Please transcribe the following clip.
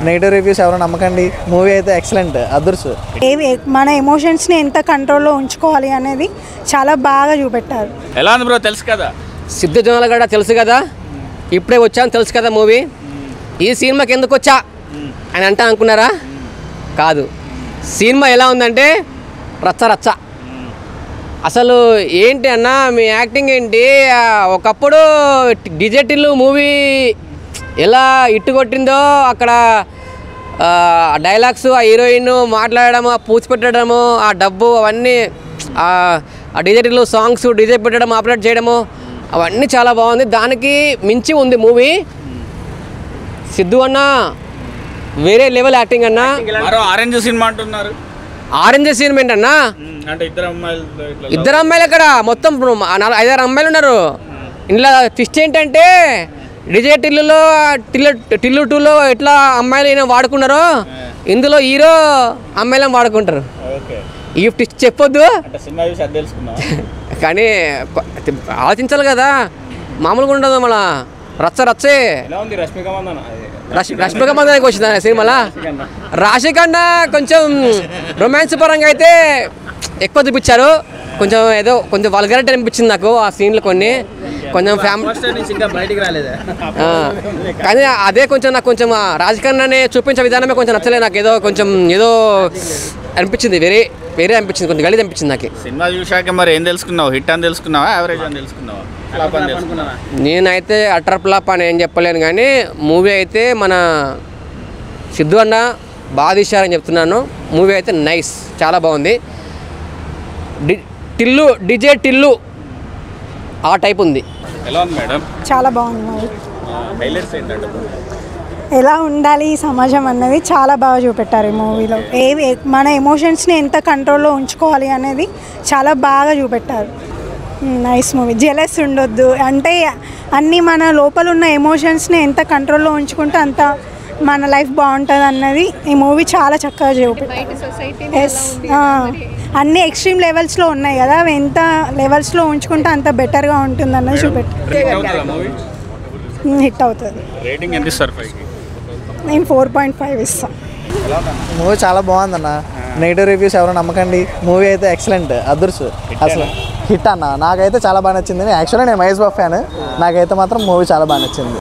Negative reviews ఎవరు నమ్మకండి. Movie అయితే ఎక్సలెంట్, అదృశ్యం. మన ఎమోషన్స్ని ఎంత కంట్రోల్లో ఉంచుకోవాలి అనేది చాలా బాగా చూపెట్టారు. ఎలా ఉంది బ్రో? తెలుసు కదా, సిద్ధు జొన్నలగడ్డ తెలుసు కదా, ఇప్పుడే వచ్చాను తెలుసు కదా మూవీ. ఈ సినిమాకి ఎందుకు వచ్చా అని అనుకున్నారా? కాదు, సినిమా ఎలా ఉందంటే రచ్చ రచ్చ. అసలు ఏంటి అన్న మీ యాక్టింగ్ ఏంటి? ఒకప్పుడు డిజెటిల్లు మూవీ ఎలా ఇట్టు కొట్టిందో అక్కడ డైలాగ్స్, ఆ హీరోయిన్ మాట్లాడడము, ఆ పూచి పెట్టడము, ఆ డబ్బు అవన్నీ, ఆ డిజెటిల్లు సాంగ్స్ డిజే పెట్టడం, ఆపరేట్ చేయడము అవన్నీ చాలా బాగుంది. దానికి మించి ఉంది మూవీ. సిద్ధు అన్న వేరే లెవెల్ యాక్టింగ్ అన్న. ఆరెంజ్ సినిమా అంటున్నారు. ఆరెంజ్ సినిమా ఏంటన్నా? అంటే ఇద్దరు అమ్మాయిలు అక్కడ మొత్తం 5-6 అమ్మాయిలు ఉన్నారు. ఇందులో ట్విస్ట్ ఏంటంటే డిజే టిల్లులో టిల్లు 2లో ఎట్లా అమ్మాయిలు వాడుకున్నారో ఇందులో హీరో అమ్మాయిలను వాడుకుంటారు. ఈ ట్విస్ట్ చెప్పొద్దు కానీ ఆలోచించాలి కదా, మామూలుగా ఉండదు. మళ్ళా రచ్చ రచ్చే. రష్మిక మందనకి వచ్చింది సినిమాలో. రాశిఖన్నా కొంచెం రొమాన్స్ పరంగా అయితే ఎక్కువ చూపించారు. కొంచెం ఏదో కొంచెం వల్గారిటీ అనిపించింది నాకు ఆ సీన్లు కొన్ని. కొంచెం కానీ అదే కొంచెం నాకు కొంచెం రాజకీయాన్ని చూపించే విధానమే కొంచెం నచ్చలేదు నాకు. ఏదో అనిపించింది, వేరే అనిపించింది, కొంచెం గలీజ్ అనిపించింది నాకు. సినిమా చూశాక మరి ఏం తెలుసుకున్నావు? హిట్ అని తెలుసుకున్నావా, యావరేజ్ అని తెలుసుకున్నావా? నేనైతే అటర్ ఫ్లాప్ అని ఏం చెప్పలేను, కానీ మూవీ అయితే మన సిద్ధు అన్న బాగా తీశారని చెప్తున్నాను. మూవీ అయితే నైస్, చాలా బాగుంది. డిజే టిల్లు ఆ టైప్ ఉంది. ఎలా ఉంది మేడం? చాలా బాగుంది మూవీ. హైలైట్స్ ఏంటంటే ఎలా ఉండాలి ఈ సమాజం అన్నది చాలా బాగా చూపెట్టారు ఈ మూవీలో. మన ఎమోషన్స్ని ఎంత కంట్రోల్లో ఉంచుకోవాలి అనేది చాలా బాగా చూపెట్టారు. Nice movie. జెలస్ ఉండొద్దు అంటే అన్నీ మన లోపల ఉన్న ఎమోషన్స్ని ఎంత కంట్రోల్లో ఉంచుకుంటే అంత మన లైఫ్ బాగుంటుంది అన్నది ఈ మూవీ చాలా చక్కగా చూపెట్టారు. ఎస్, అన్ని ఎక్స్ట్రీమ్ లెవెల్స్లో ఉన్నాయి కదా, అవి ఎంత లెవెల్స్లో ఉంచుకుంటే అంత బెటర్గా ఉంటుంది అన్నది చూపెట్టారు. హిట్ అవుతుంది. రేటింగ్ ఎంత ఇస్తారు? నేను 4.5 ఇస్తాను. మూవీ చాలా బాగుందన్న. నెగిటివ్ రివ్యూస్ ఎవరు నమ్మకండి. మూవీ అయితే ఎక్సలెంట్, అదృశ్యం. అసలు హిట్ అన్న. నాకైతే చాలా బాగా నచ్చింది. యాక్చువల్గా నేను మహేష్ బాబు ఫ్యాన్. నాకైతే మాత్రం మూవీ చాలా బాగా నచ్చింది.